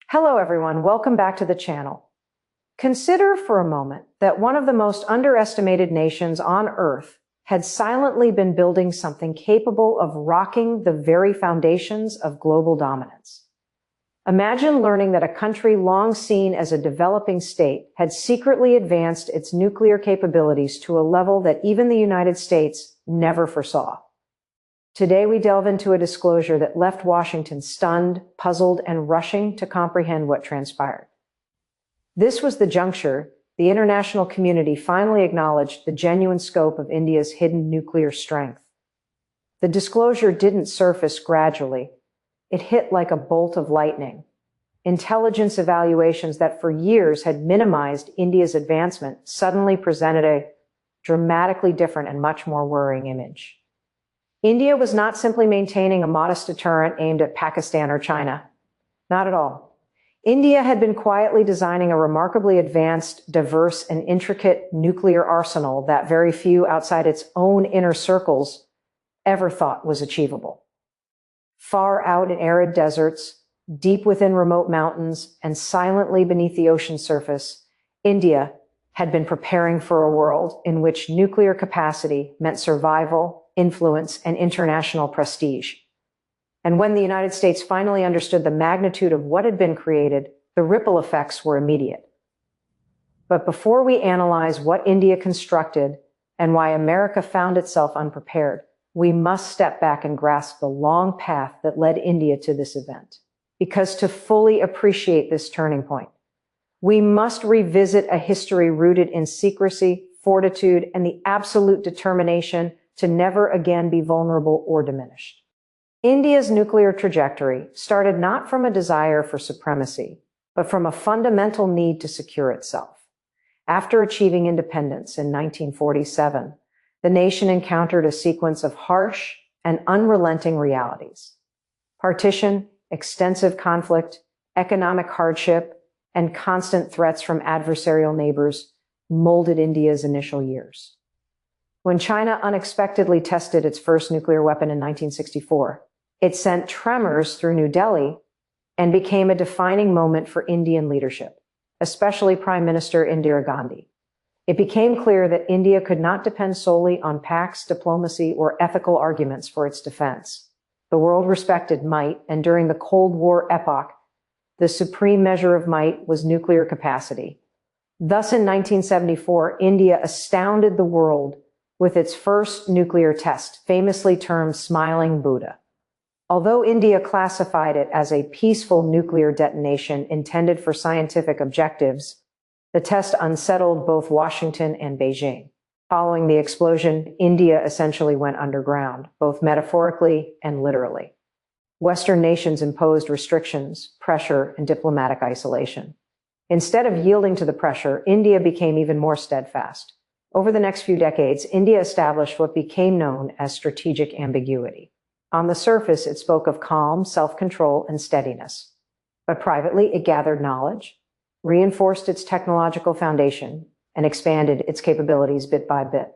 Hello everyone, welcome back to the channel. Consider for a moment that one of the most underestimated nations on Earth had silently been building something capable of rocking the very foundations of global dominance. Imagine learning that a country long seen as a developing state had secretly advanced its nuclear capabilities to a level that even the United States never foresaw. Today, we delve into a disclosure that left Washington stunned, puzzled, and rushing to comprehend what transpired. This was the juncture the international community finally acknowledged the genuine scope of India's hidden nuclear strength. The disclosure didn't surface gradually. It hit like a bolt of lightning. Intelligence evaluations that for years had minimized India's advancement suddenly presented a dramatically different and much more worrying image. India was not simply maintaining a modest deterrent aimed at Pakistan or China. Not at all. India had been quietly designing a remarkably advanced, diverse, and intricate nuclear arsenal that very few outside its own inner circles ever thought was achievable. Far out in arid deserts, deep within remote mountains, and silently beneath the ocean surface, India had been preparing for a world in which nuclear capacity meant survival, influence, and international prestige. And when the United States finally understood the magnitude of what had been created, the ripple effects were immediate. But before we analyze what India constructed and why America found itself unprepared, we must step back and grasp the long path that led India to this event. Because to fully appreciate this turning point, we must revisit a history rooted in secrecy, fortitude, and the absolute determination to never again be vulnerable or diminished. India's nuclear trajectory started not from a desire for supremacy, but from a fundamental need to secure itself. After achieving independence in 1947, the nation encountered a sequence of harsh and unrelenting realities. Partition, extensive conflict, economic hardship, and constant threats from adversarial neighbors molded India's initial years. When China unexpectedly tested its first nuclear weapon in 1964, it sent tremors through New Delhi and became a defining moment for Indian leadership, especially Prime Minister Indira Gandhi. It became clear that India could not depend solely on pacts, diplomacy, or ethical arguments for its defense. The world respected might, and during the Cold War epoch, the supreme measure of might was nuclear capacity. Thus, in 1974, India astounded the world with its first nuclear test, famously termed Smiling Buddha. Although India classified it as a peaceful nuclear detonation intended for scientific objectives, the test unsettled both Washington and Beijing. Following the explosion, India essentially went underground, both metaphorically and literally. Western nations imposed restrictions, pressure, and diplomatic isolation. Instead of yielding to the pressure, India became even more steadfast. Over the next few decades, India established what became known as strategic ambiguity. On the surface, it spoke of calm, self-control, and steadiness. But privately, it gathered knowledge, reinforced its technological foundation, and expanded its capabilities bit by bit.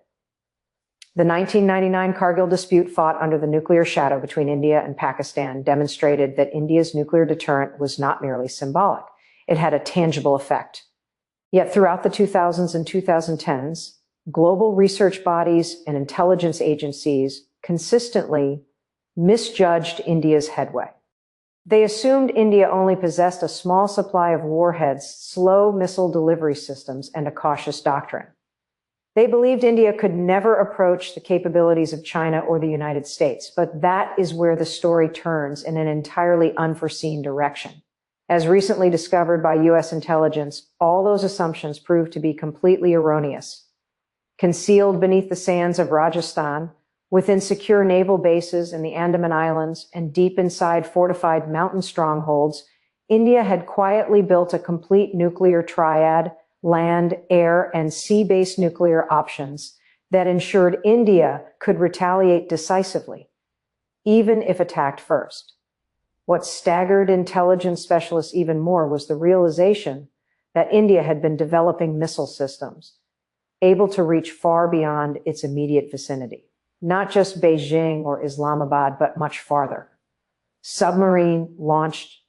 The 1999 Kargil dispute, fought under the nuclear shadow between India and Pakistan, demonstrated that India's nuclear deterrent was not merely symbolic. It had a tangible effect. Yet throughout the 2000s and 2010s, global research bodies and intelligence agencies consistently misjudged India's headway. They assumed India only possessed a small supply of warheads, slow missile delivery systems, and a cautious doctrine. They believed India could never approach the capabilities of China or the United States, but that is where the story turns in an entirely unforeseen direction. As recently discovered by U.S. intelligence, all those assumptions proved to be completely erroneous. Concealed beneath the sands of Rajasthan, within secure naval bases in the Andaman Islands, and deep inside fortified mountain strongholds, India had quietly built a complete nuclear triad, land, air, and sea-based nuclear options that ensured India could retaliate decisively, even if attacked first. What staggered intelligence specialists even more was the realization that India had been developing missile systems, able to reach far beyond its immediate vicinity. Not just Beijing or Islamabad, but much farther. Submarine-launched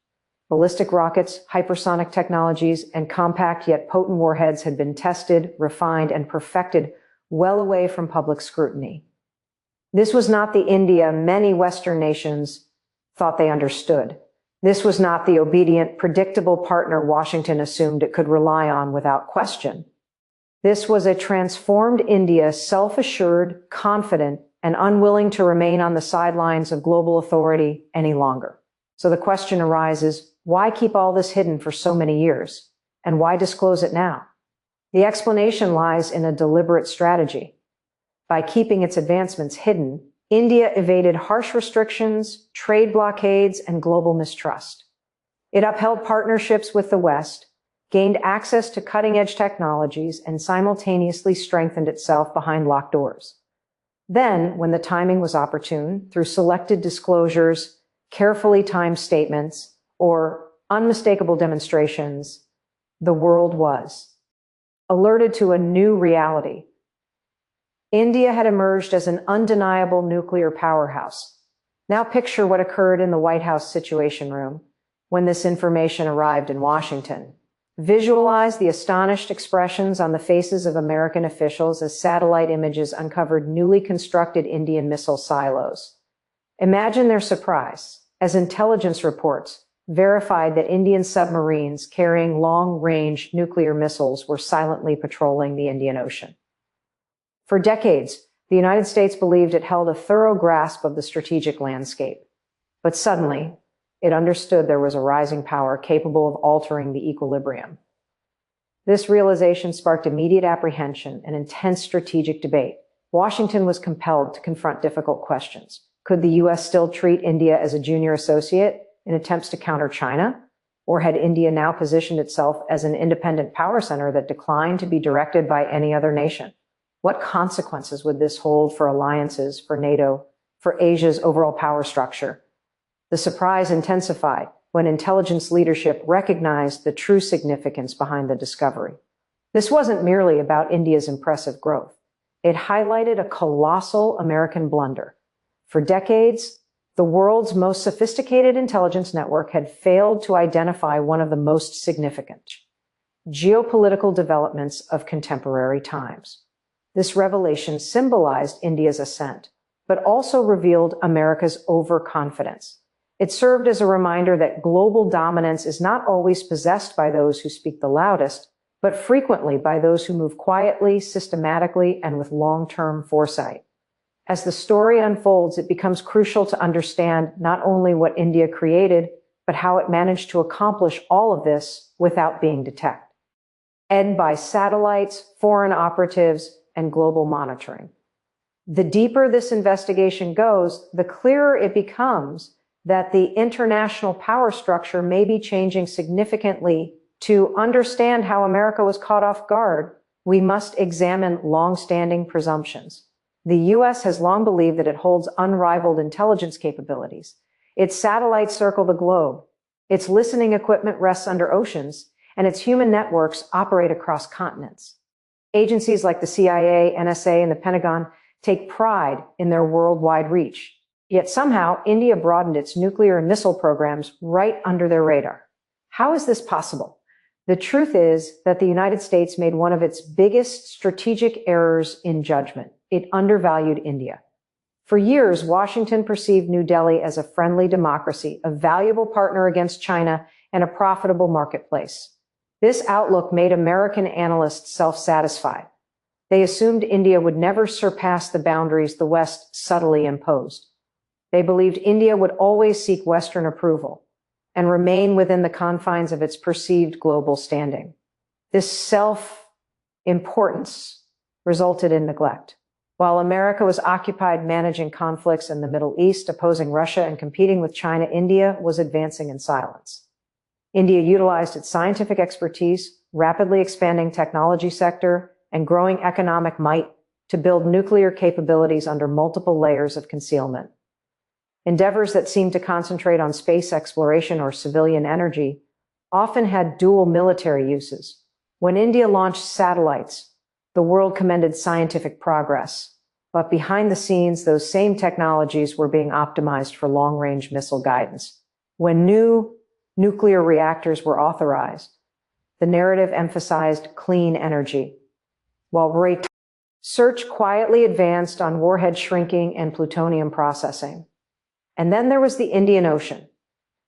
Ballistic rockets, hypersonic technologies, and compact yet potent warheads had been tested, refined, and perfected well away from public scrutiny. This was not the India many Western nations thought they understood. This was not the obedient, predictable partner Washington assumed it could rely on without question. This was a transformed India, self-assured, confident, and unwilling to remain on the sidelines of global authority any longer. So the question arises, why keep all this hidden for so many years? And why disclose it now? The explanation lies in a deliberate strategy. By keeping its advancements hidden, India evaded harsh restrictions, trade blockades, and global mistrust. It upheld partnerships with the West, gained access to cutting-edge technologies, and simultaneously strengthened itself behind locked doors. Then, when the timing was opportune, through selected disclosures, carefully timed statements, or unmistakable demonstrations, the world was alerted to a new reality. India had emerged as an undeniable nuclear powerhouse. Now picture what occurred in the White House Situation Room when this information arrived in Washington. Visualize the astonished expressions on the faces of American officials as satellite images uncovered newly constructed Indian missile silos. Imagine their surprise as intelligence reports verified that Indian submarines carrying long-range nuclear missiles were silently patrolling the Indian Ocean. For decades, the United States believed it held a thorough grasp of the strategic landscape. But suddenly, it understood there was a rising power capable of altering the equilibrium. This realization sparked immediate apprehension and intense strategic debate. Washington was compelled to confront difficult questions. Could the U.S. still treat India as a junior associate in attempts to counter China? Or had India now positioned itself as an independent power center that declined to be directed by any other nation? What consequences would this hold for alliances, for NATO, for Asia's overall power structure? The surprise intensified when intelligence leadership recognized the true significance behind the discovery. This wasn't merely about India's impressive growth. It highlighted a colossal American blunder. For decades, the world's most sophisticated intelligence network had failed to identify one of the most significant geopolitical developments of contemporary times. This revelation symbolized India's ascent, but also revealed America's overconfidence. It served as a reminder that global dominance is not always possessed by those who speak the loudest, but frequently by those who move quietly, systematically, and with long-term foresight. As the story unfolds, it becomes crucial to understand not only what India created, but how it managed to accomplish all of this without being detected. And by satellites, foreign operatives, and global monitoring. The deeper this investigation goes, the clearer it becomes that the international power structure may be changing significantly. To understand how America was caught off guard, we must examine long-standing presumptions. The U.S. has long believed that it holds unrivaled intelligence capabilities. Its satellites circle the globe, its listening equipment rests under oceans, and its human networks operate across continents. Agencies like the CIA, NSA, and the Pentagon take pride in their worldwide reach. Yet somehow, India broadened its nuclear and missile programs right under their radar. How is this possible? The truth is that the United States made one of its biggest strategic errors in judgment. It undervalued India. For years, Washington perceived New Delhi as a friendly democracy, a valuable partner against China, and a profitable marketplace. This outlook made American analysts self-satisfied. They assumed India would never surpass the boundaries the West subtly imposed. They believed India would always seek Western approval and remain within the confines of its perceived global standing. This self-importance resulted in neglect. While America was occupied managing conflicts in the Middle East, opposing Russia, and competing with China, India was advancing in silence. India utilized its scientific expertise, rapidly expanding technology sector, and growing economic might to build nuclear capabilities under multiple layers of concealment. Endeavors that seemed to concentrate on space exploration or civilian energy often had dual military uses. When India launched satellites, the world commended scientific progress, but behind the scenes, those same technologies were being optimized for long-range missile guidance. When new Nuclear reactors were authorized. The narrative emphasized clean energy, while research quietly advanced on warhead shrinking and plutonium processing. And then there was the Indian Ocean.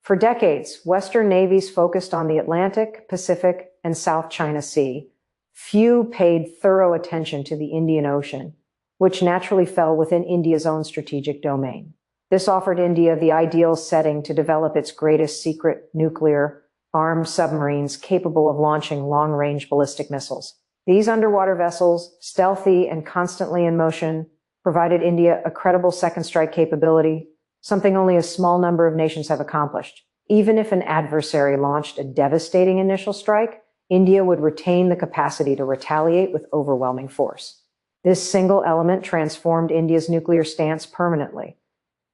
For decades, Western navies focused on the Atlantic, Pacific, and South China Sea. Few paid thorough attention to the Indian Ocean, which naturally fell within India's own strategic domain. This offered India the ideal setting to develop its greatest secret nuclear armed submarines capable of launching long-range ballistic missiles. These underwater vessels, stealthy and constantly in motion, provided India a credible second strike capability, something only a small number of nations have accomplished. Even if an adversary launched a devastating initial strike, India would retain the capacity to retaliate with overwhelming force. This single element transformed India's nuclear stance permanently.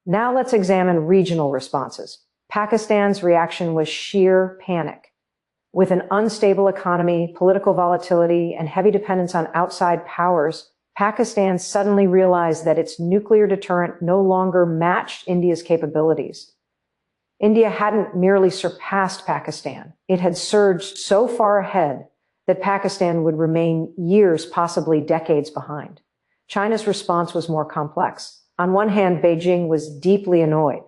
Now let's examine regional responses. Pakistan's reaction was sheer panic. With an unstable economy, political volatility, and heavy dependence on outside powers, Pakistan suddenly realized that its nuclear deterrent no longer matched India's capabilities. India hadn't merely surpassed Pakistan. It had surged so far ahead that Pakistan would remain years, possibly decades behind. China's response was more complex. On one hand, Beijing was deeply annoyed.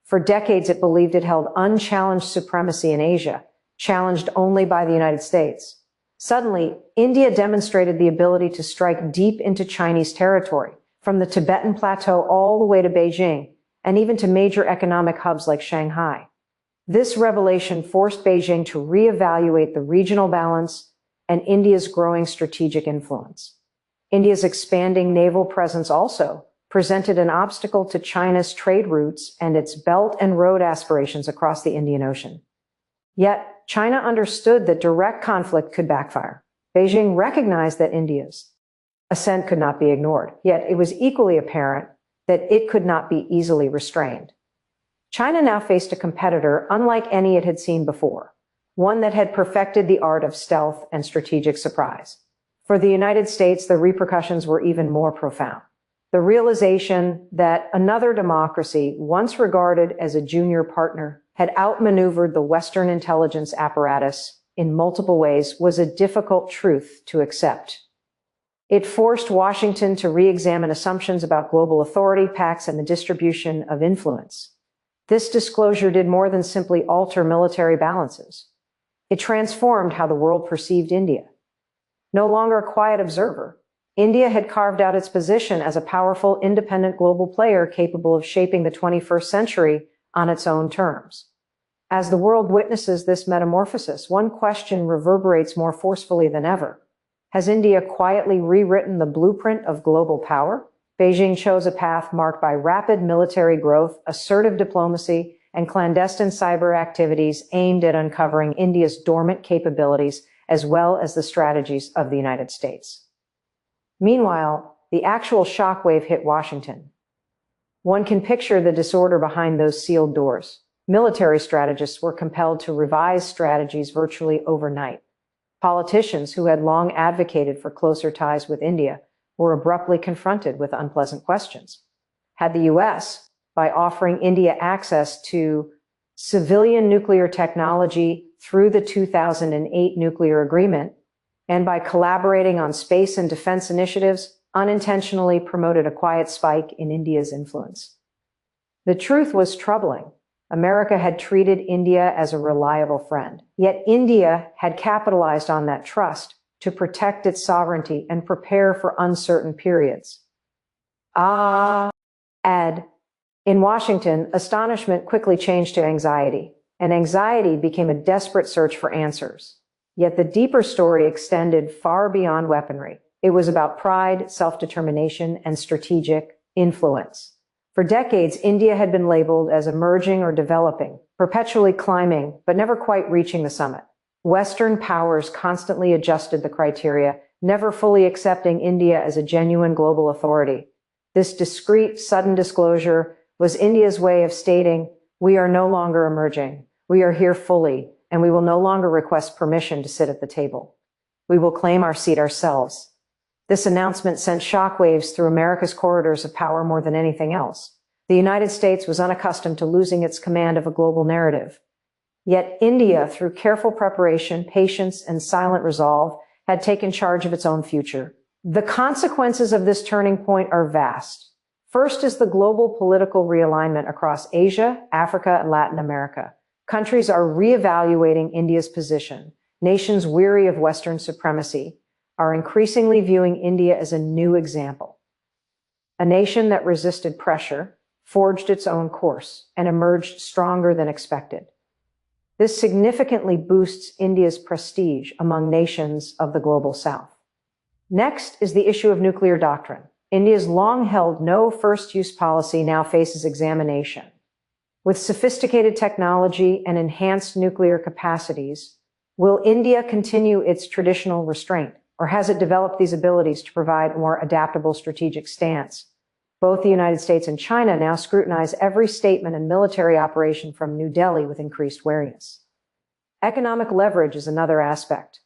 For decades, it believed it held unchallenged supremacy in Asia, challenged only by the United States. Suddenly, India demonstrated the ability to strike deep into Chinese territory, from the Tibetan Plateau all the way to Beijing, and even to major economic hubs like Shanghai. This revelation forced Beijing to reevaluate the regional balance and India's growing strategic influence. India's expanding naval presence also presented an obstacle to China's trade routes and its Belt and Road aspirations across the Indian Ocean. Yet, China understood that direct conflict could backfire. Beijing recognized that India's ascent could not be ignored, yet it was equally apparent that it could not be easily restrained. China now faced a competitor unlike any it had seen before, one that had perfected the art of stealth and strategic surprise. For the United States, the repercussions were even more profound. The realization that another democracy, once regarded as a junior partner, had outmaneuvered the Western intelligence apparatus in multiple ways was a difficult truth to accept. It forced Washington to re-examine assumptions about global authority, pacts, and the distribution of influence. This disclosure did more than simply alter military balances. It transformed how the world perceived India. No longer a quiet observer, India had carved out its position as a powerful, independent global player capable of shaping the 21st century on its own terms. As the world witnesses this metamorphosis, one question reverberates more forcefully than ever. Has India quietly rewritten the blueprint of global power? Beijing chose a path marked by rapid military growth, assertive diplomacy, and clandestine cyber activities aimed at uncovering India's dormant capabilities as well as the strategies of the United States. Meanwhile, the actual shockwave hit Washington. One can picture the disorder behind those sealed doors. Military strategists were compelled to revise strategies virtually overnight. Politicians who had long advocated for closer ties with India were abruptly confronted with unpleasant questions. Had the U.S., by offering India access to civilian nuclear technology through the 2008 nuclear agreement, and by collaborating on space and defense initiatives, unintentionally promoted a quiet spike in India's influence? The truth was troubling. America had treated India as a reliable friend, yet India had capitalized on that trust to protect its sovereignty and prepare for uncertain periods. In Washington, astonishment quickly changed to anxiety, and anxiety became a desperate search for answers. Yet the deeper story extended far beyond weaponry. It was about pride, self-determination, and strategic influence. For decades, India had been labeled as emerging or developing, perpetually climbing, but never quite reaching the summit. Western powers constantly adjusted the criteria, never fully accepting India as a genuine global authority. This discreet, sudden disclosure was India's way of stating, "We are no longer emerging. We are here fully, and we will no longer request permission to sit at the table. We will claim our seat ourselves." This announcement sent shockwaves through America's corridors of power more than anything else. The United States was unaccustomed to losing its command of a global narrative. Yet India, through careful preparation, patience, and silent resolve, had taken charge of its own future. The consequences of this turning point are vast. First is the global political realignment across Asia, Africa, and Latin America. Countries are reevaluating India's position. Nations weary of Western supremacy are increasingly viewing India as a new example. A nation that resisted pressure, forged its own course, and emerged stronger than expected. This significantly boosts India's prestige among nations of the global South. Next is the issue of nuclear doctrine. India's long-held no first-use policy now faces examination. With sophisticated technology and enhanced nuclear capacities, will India continue its traditional restraint, or has it developed these abilities to provide a more adaptable strategic stance? Both the United States and China now scrutinize every statement and military operation from New Delhi with increased wariness. Economic leverage is another aspect.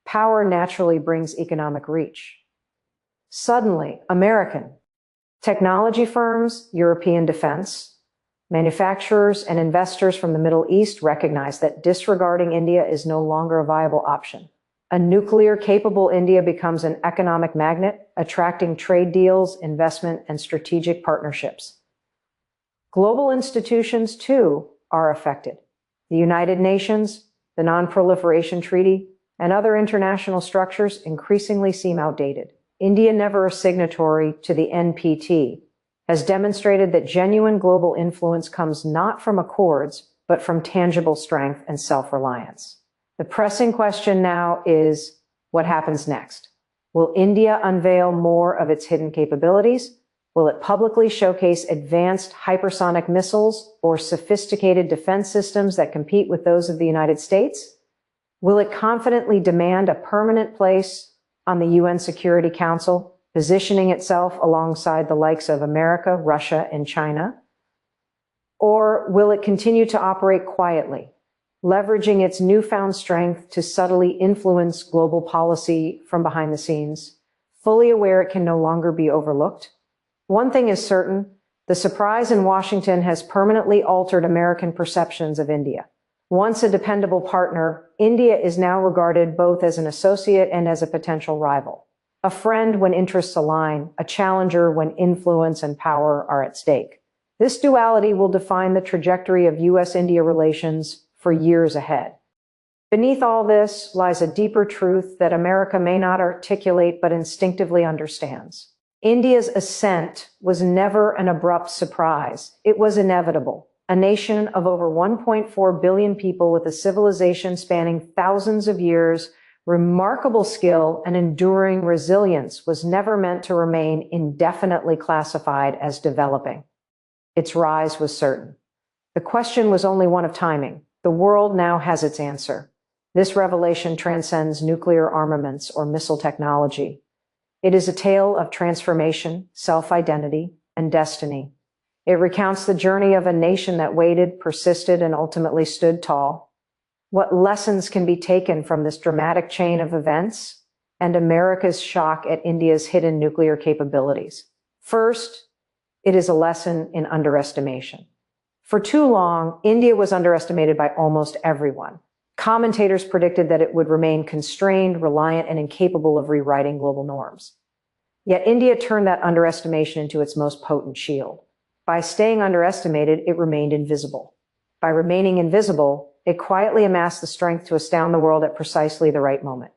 Power naturally brings economic reach. Suddenly, American technology firms, European defense, manufacturers, and investors from the Middle East recognize that disregarding India is no longer a viable option. A nuclear-capable India becomes an economic magnet, attracting trade deals, investment, and strategic partnerships. Global institutions, too, are affected. The United Nations, the Non-Proliferation Treaty, and other international structures increasingly seem outdated. India, never a signatory to the NPT, has demonstrated that genuine global influence comes not from accords, but from tangible strength and self-reliance. The pressing question now is, what happens next? Will India unveil more of its hidden capabilities? Will it publicly showcase advanced hypersonic missiles or sophisticated defense systems that compete with those of the United States? Will it confidently demand a permanent place on the UN Security Council, positioning itself alongside the likes of America, Russia, and China? Or will it continue to operate quietly, leveraging its newfound strength to subtly influence global policy from behind the scenes, fully aware it can no longer be overlooked? One thing is certain, the surprise in Washington has permanently altered American perceptions of India. Once a dependable partner, India is now regarded both as an associate and as a potential rival. A friend when interests align, a challenger when influence and power are at stake. This duality will define the trajectory of U.S.-India relations for years ahead. Beneath all this lies a deeper truth that America may not articulate but instinctively understands. India's ascent was never an abrupt surprise. It was inevitable. A nation of over 1.4 billion people with a civilization spanning thousands of years, remarkable skill, and enduring resilience was never meant to remain indefinitely classified as developing. Its rise was certain. The question was only one of timing. The world now has its answer. This revelation transcends nuclear armaments or missile technology. It is a tale of transformation, self-identity, and destiny. It recounts the journey of a nation that waited, persisted, and ultimately stood tall. What lessons can be taken from this dramatic chain of events and America's shock at India's hidden nuclear capabilities? First, it is a lesson in underestimation. For too long, India was underestimated by almost everyone. Commentators predicted that it would remain constrained, reliant, and incapable of rewriting global norms. Yet India turned that underestimation into its most potent shield. By staying underestimated, it remained invisible. By remaining invisible, it quietly amassed the strength to astound the world at precisely the right moment.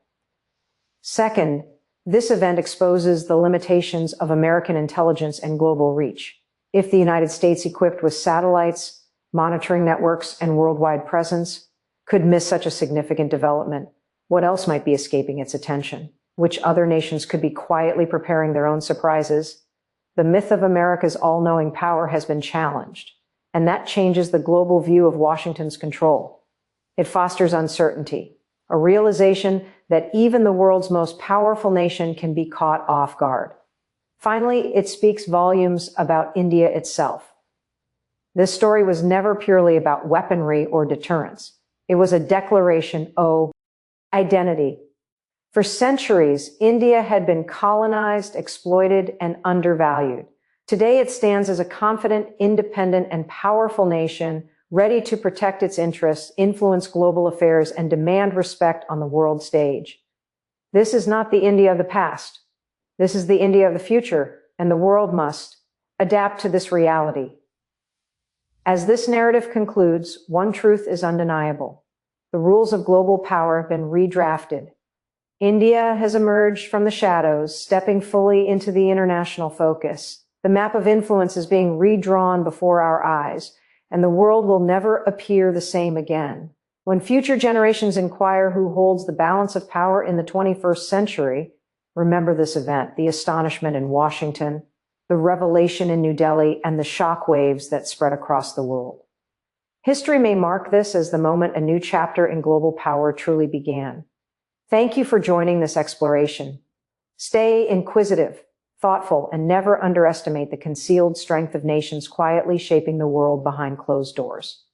Second, this event exposes the limitations of American intelligence and global reach. If the United States, equipped with satellites, monitoring networks, and worldwide presence, could miss such a significant development, what else might be escaping its attention? Which other nations could be quietly preparing their own surprises? The myth of America's all-knowing power has been challenged, and that changes the global view of Washington's control. It fosters uncertainty, a realization that even the world's most powerful nation can be caught off guard. Finally, it speaks volumes about India itself. This story was never purely about weaponry or deterrence. It was a declaration of identity. For centuries, India had been colonized, exploited, and undervalued. Today, it stands as a confident, independent, and powerful nation ready to protect its interests, influence global affairs, and demand respect on the world stage. This is not the India of the past. This is the India of the future, and the world must adapt to this reality. As this narrative concludes, one truth is undeniable. The rules of global power have been redrafted. India has emerged from the shadows, stepping fully into the international focus. The map of influence is being redrawn before our eyes, and the world will never appear the same again. When future generations inquire who holds the balance of power in the 21st century, remember this event, the astonishment in Washington, the revelation in New Delhi, and the shock waves that spread across the world. History may mark this as the moment a new chapter in global power truly began. Thank you for joining this exploration. Stay inquisitive, thoughtful, and never underestimate the concealed strength of nations quietly shaping the world behind closed doors.